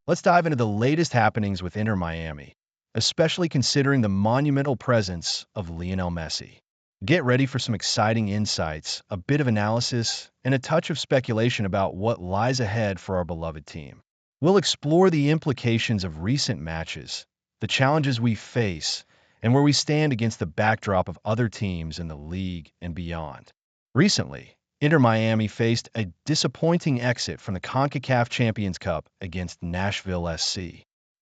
Let's dive into the latest happenings with Inter Miami, especially considering the monumental presence of Lionel Messi. Get ready for some exciting insights, a bit of analysis, and a touch of speculation about what lies ahead for our beloved team. We'll explore the implications of recent matches, the challenges we face, and where we stand against the backdrop of other teams in the league and beyond. Recently, Inter Miami faced a disappointing exit from the CONCACAF Champions Cup against Nashville SC.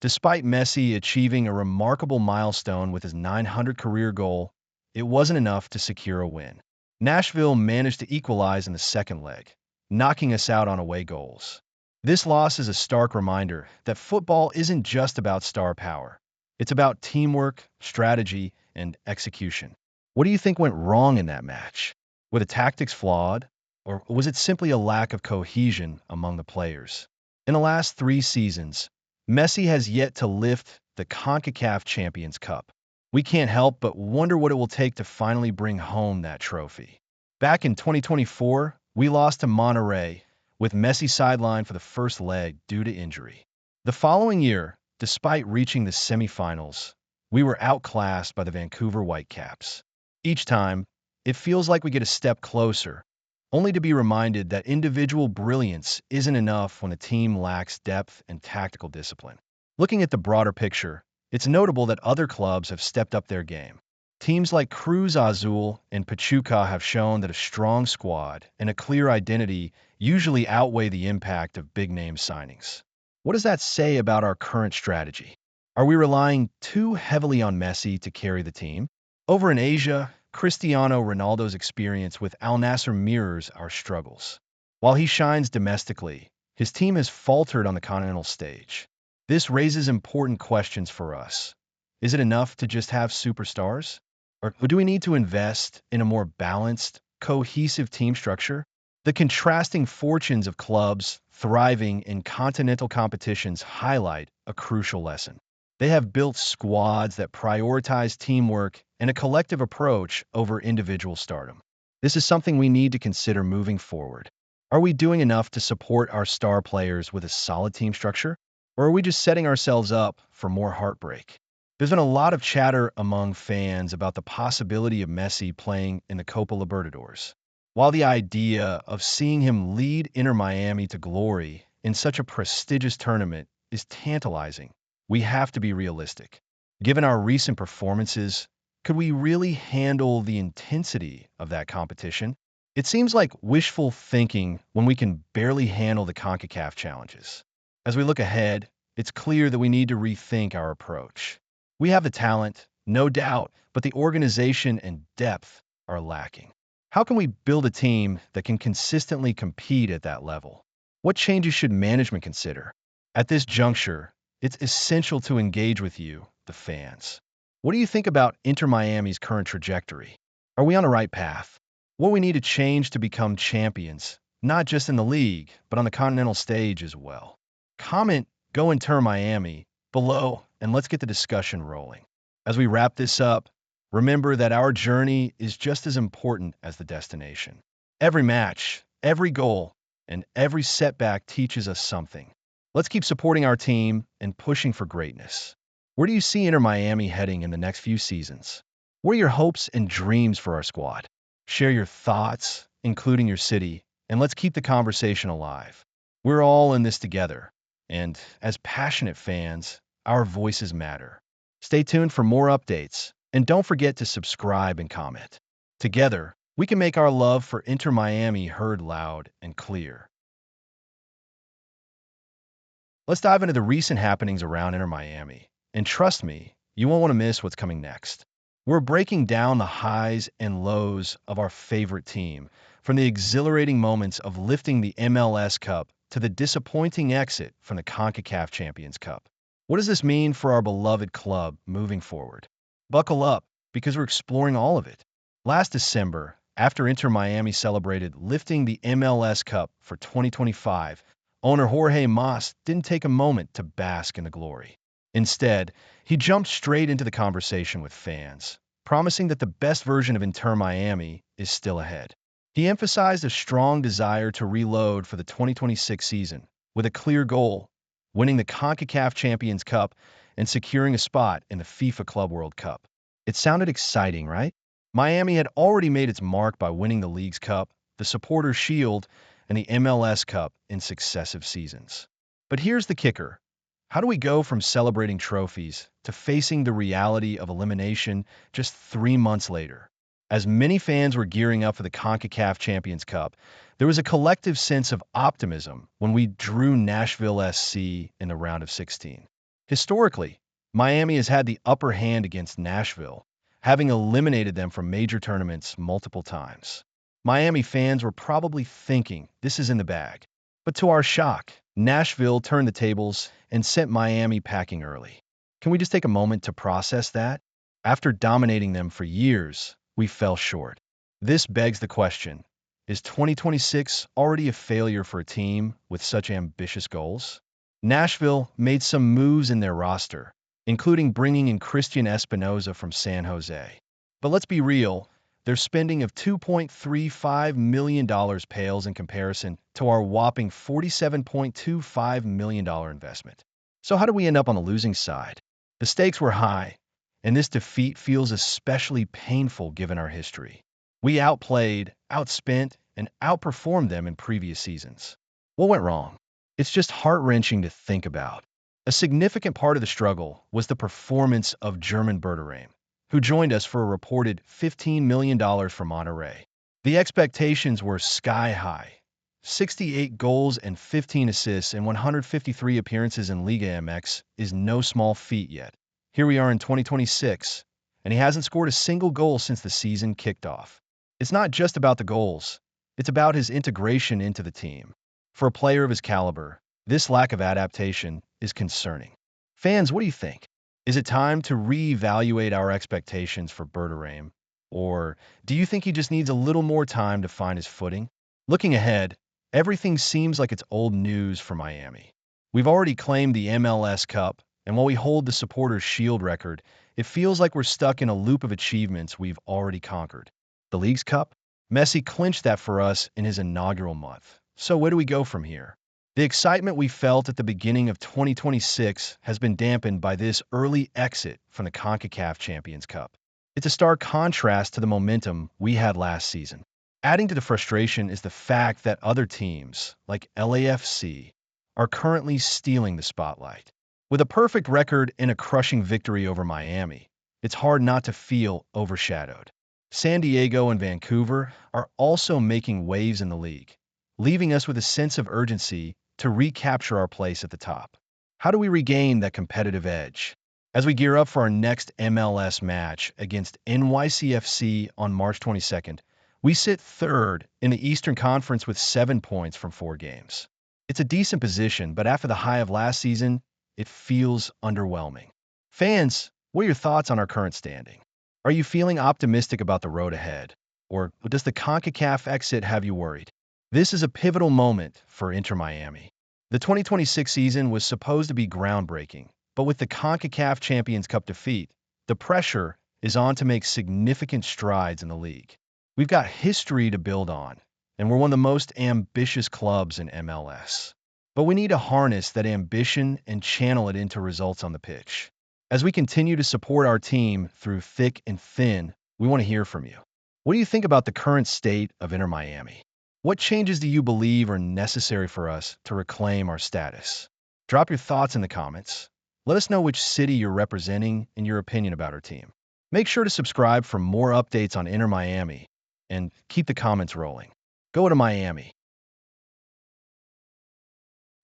Despite Messi achieving a remarkable milestone with his 900th career goal, it wasn't enough to secure a win. Nashville managed to equalize in the second leg, knocking us out on away goals. This loss is a stark reminder that football isn't just about star power. It's about teamwork, strategy, and execution. What do you think went wrong in that match? Were the tactics flawed, or was it simply a lack of cohesion among the players? In the last 3 seasons, Messi has yet to lift the CONCACAF Champions Cup. We can't help but wonder what it will take to finally bring home that trophy. Back in 2024, we lost to Monterrey, with Messi sidelined for the first leg due to injury. The following year, despite reaching the semifinals, we were outclassed by the Vancouver Whitecaps. Each time, it feels like we get a step closer, only to be reminded that individual brilliance isn't enough when a team lacks depth and tactical discipline. Looking at the broader picture, it's notable that other clubs have stepped up their game. Teams like Cruz Azul and Pachuca have shown that a strong squad and a clear identity usually outweigh the impact of big-name signings. What does that say about our current strategy? Are we relying too heavily on Messi to carry the team? Over in Asia, Cristiano Ronaldo's experience with Al Nassr mirrors our struggles. While he shines domestically, his team has faltered on the continental stage. This raises important questions for us. Is it enough to just have superstars? Or do we need to invest in a more balanced, cohesive team structure? The contrasting fortunes of clubs thriving in continental competitions highlight a crucial lesson. They have built squads that prioritize teamwork and a collective approach over individual stardom. This is something we need to consider moving forward. Are we doing enough to support our star players with a solid team structure? Or are we just setting ourselves up for more heartbreak? There's been a lot of chatter among fans about the possibility of Messi playing in the Copa Libertadores. While the idea of seeing him lead Inter Miami to glory in such a prestigious tournament is tantalizing, we have to be realistic. Given our recent performances, could we really handle the intensity of that competition? It seems like wishful thinking when we can barely handle the CONCACAF challenges. As we look ahead, it's clear that we need to rethink our approach. We have the talent, no doubt, but the organization and depth are lacking. How can we build a team that can consistently compete at that level? What changes should management consider? At this juncture, it's essential to engage with you, the fans. What do you think about Inter Miami's current trajectory? Are we on the right path? What we need to change to become champions, not just in the league, but on the continental stage as well? Comment "Go Inter Miami" below, and let's get the discussion rolling. As we wrap this up, remember that our journey is just as important as the destination. Every match, every goal, and every setback teaches us something. Let's keep supporting our team and pushing for greatness. Where do you see Inter Miami heading in the next few seasons? What are your hopes and dreams for our squad? Share your thoughts, including your city, and let's keep the conversation alive. We're all in this together, and as passionate fans, our voices matter. Stay tuned for more updates, and don't forget to subscribe and comment. Together, we can make our love for Inter Miami heard loud and clear. Let's dive into the recent happenings around Inter Miami. And trust me, you won't want to miss what's coming next. We're breaking down the highs and lows of our favorite team, from the exhilarating moments of lifting the MLS Cup to the disappointing exit from the CONCACAF Champions Cup. What does this mean for our beloved club moving forward? Buckle up, because we're exploring all of it. Last December, after Inter Miami celebrated lifting the MLS Cup for 2025, owner Jorge Mas didn't take a moment to bask in the glory. Instead, he jumped straight into the conversation with fans, promising that the best version of Inter Miami is still ahead. He emphasized a strong desire to reload for the 2026 season, with a clear goal: winning the CONCACAF Champions Cup and securing a spot in the FIFA Club World Cup. It sounded exciting, right? Miami had already made its mark by winning the League's Cup, the Supporters' Shield, and the MLS Cup in successive seasons. But here's the kicker. How do we go from celebrating trophies to facing the reality of elimination just 3 months later? As many fans were gearing up for the CONCACAF Champions Cup, there was a collective sense of optimism when we drew Nashville SC in the round of 16. Historically, Miami has had the upper hand against Nashville, having eliminated them from major tournaments multiple times. Miami fans were probably thinking this is in the bag. But to our shock, Nashville turned the tables and sent Miami packing early. Can we just take a moment to process that? After dominating them for years, we fell short. This begs the question, is 2026 already a failure for a team with such ambitious goals? Nashville made some moves in their roster, including bringing in Christian Espinoza from San Jose. But let's be real, their spending of $2.35 million pales in comparison to our whopping $47.25 million investment. So how did we end up on the losing side? The stakes were high, and this defeat feels especially painful given our history. We outplayed, outspent, and outperformed them in previous seasons. What went wrong? It's just heart-wrenching to think about. A significant part of the struggle was the performance of German Berterame, who joined us for a reported $15 million from Monterrey. The expectations were sky high. 68 goals and 15 assists in 153 appearances in Liga MX is no small feat yet. Here we are in 2026, and he hasn't scored a single goal since the season kicked off. It's not just about the goals, it's about his integration into the team. For a player of his caliber, this lack of adaptation is concerning. Fans, what do you think? Is it time to reevaluate our expectations for Berterame? Or do you think he just needs a little more time to find his footing? Looking ahead, everything seems like it's old news for Miami. We've already claimed the MLS Cup, and while we hold the Supporters' Shield record, it feels like we're stuck in a loop of achievements we've already conquered. The League's Cup? Messi clinched that for us in his inaugural month. So where do we go from here? The excitement we felt at the beginning of 2026 has been dampened by this early exit from the CONCACAF Champions Cup. It's a stark contrast to the momentum we had last season. Adding to the frustration is the fact that other teams, like LAFC, are currently stealing the spotlight. With a perfect record and a crushing victory over Miami, it's hard not to feel overshadowed. San Diego and Vancouver are also making waves in the league, leaving us with a sense of urgency to recapture our place at the top. How do we regain that competitive edge? As we gear up for our next MLS match against NYCFC on March 22nd, we sit third in the Eastern Conference with 7 points from 4 games. It's a decent position, but after the high of last season, it feels underwhelming. Fans, what are your thoughts on our current standing? Are you feeling optimistic about the road ahead? Or does the CONCACAF exit have you worried? This is a pivotal moment for Inter Miami. The 2026 season was supposed to be groundbreaking, but with the CONCACAF Champions Cup defeat, the pressure is on to make significant strides in the league. We've got history to build on, and we're one of the most ambitious clubs in MLS. But we need to harness that ambition and channel it into results on the pitch. As we continue to support our team through thick and thin, we want to hear from you. What do you think about the current state of Inter Miami? What changes do you believe are necessary for us to reclaim our status? Drop your thoughts in the comments. Let us know which city you're representing and your opinion about our team. Make sure to subscribe for more updates on Inter Miami, and keep the comments rolling. Go to Miami.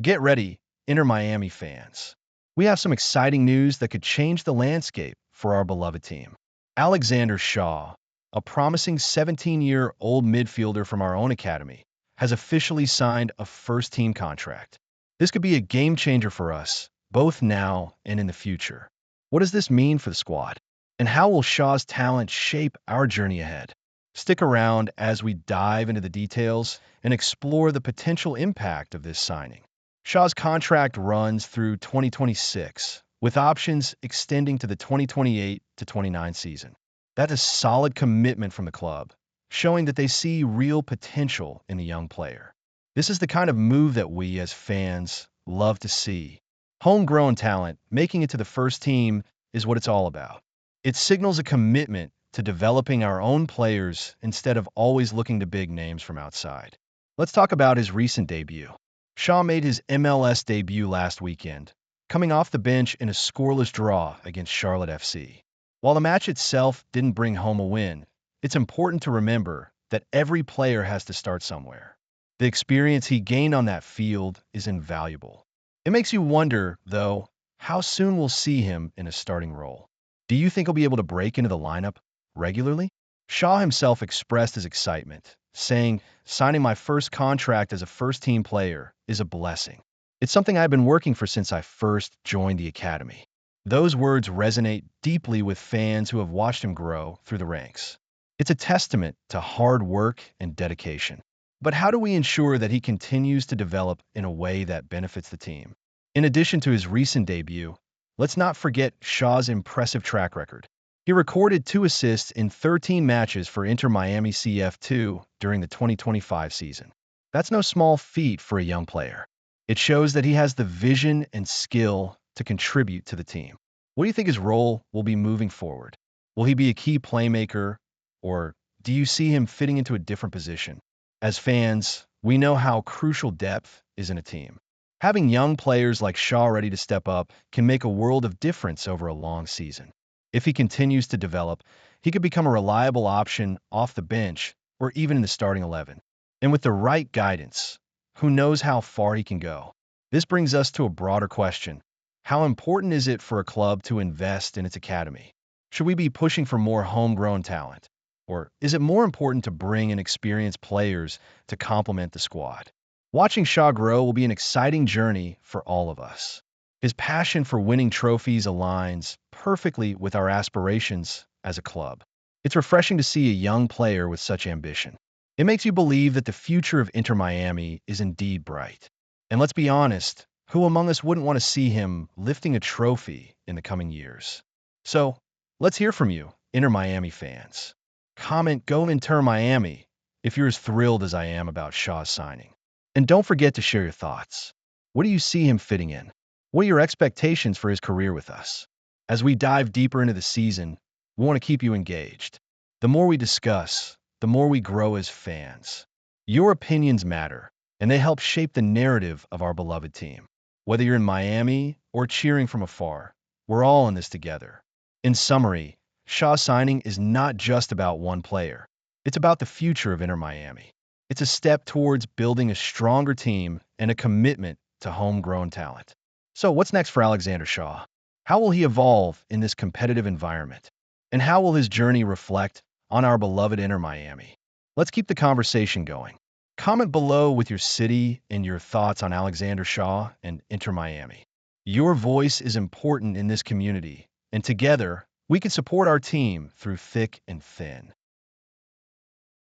Get ready, Inter Miami fans. We have some exciting news that could change the landscape for our beloved team. Alexander Shaw, a promising 17-year-old midfielder from our own academy, has officially signed a first-team contract. This could be a game-changer for us, both now and in the future. What does this mean for the squad? And how will Shaw's talent shape our journey ahead? Stick around as we dive into the details and explore the potential impact of this signing. Shaw's contract runs through 2026, with options extending to the 2028-29 season. That's a solid commitment from the club, showing that they see real potential in the young player. This is the kind of move that we, as fans, love to see, Homegrown talent making it to the first team is what it's all about. It signals a commitment to developing our own players instead of always looking to big names from outside. Let's talk about his recent debut. Shaw made his MLS debut last weekend, coming off the bench in a scoreless draw against Charlotte FC. While the match itself didn't bring home a win, it's important to remember that every player has to start somewhere. The experience he gained on that field is invaluable. It makes you wonder, though, how soon we'll see him in a starting role. Do you think he'll be able to break into the lineup regularly? Shaw himself expressed his excitement, saying, "Signing my first contract as a first-team player is a blessing. It's something I've been working for since I first joined the academy." Those words resonate deeply with fans who have watched him grow through the ranks. It's a testament to hard work and dedication. But how do we ensure that he continues to develop in a way that benefits the team? In addition to his recent debut, let's not forget Shaw's impressive track record. He recorded 2 assists in 13 matches for Inter Miami CF2 during the 2025 season. That's no small feat for a young player. It shows that he has the vision and skill to contribute to the team. What do you think his role will be moving forward? Will he be a key playmaker, or do you see him fitting into a different position? As fans, we know how crucial depth is in a team. Having young players like Shaw ready to step up can make a world of difference over a long season. If he continues to develop, he could become a reliable option off the bench or even in the starting 11. And with the right guidance, who knows how far he can go? This brings us to a broader question. How important is it for a club to invest in its academy? Should we be pushing for more homegrown talent? Or is it more important to bring in experienced players to complement the squad? Watching Shaw grow will be an exciting journey for all of us. His passion for winning trophies aligns perfectly with our aspirations as a club. It's refreshing to see a young player with such ambition. It makes you believe that the future of Inter Miami is indeed bright. And let's be honest, who among us wouldn't want to see him lifting a trophy in the coming years? So, let's hear from you, Inter Miami fans. Comment "Go Inter Miami" if you're as thrilled as I am about Shaw's signing. And don't forget to share your thoughts. What do you see him fitting in? What are your expectations for his career with us? As we dive deeper into the season, we want to keep you engaged. The more we discuss, the more we grow as fans. Your opinions matter, and they help shape the narrative of our beloved team. Whether you're in Miami or cheering from afar, we're all in this together. In summary, Shaw's signing is not just about one player. It's about the future of Inter Miami. It's a step towards building a stronger team and a commitment to homegrown talent. So what's next for Alexander Shaw? How will he evolve in this competitive environment? And how will his journey reflect on our beloved Inter Miami? Let's keep the conversation going. Comment below with your city and your thoughts on Alexander Shaw and Inter Miami. Your voice is important in this community, and together, we can support our team through thick and thin.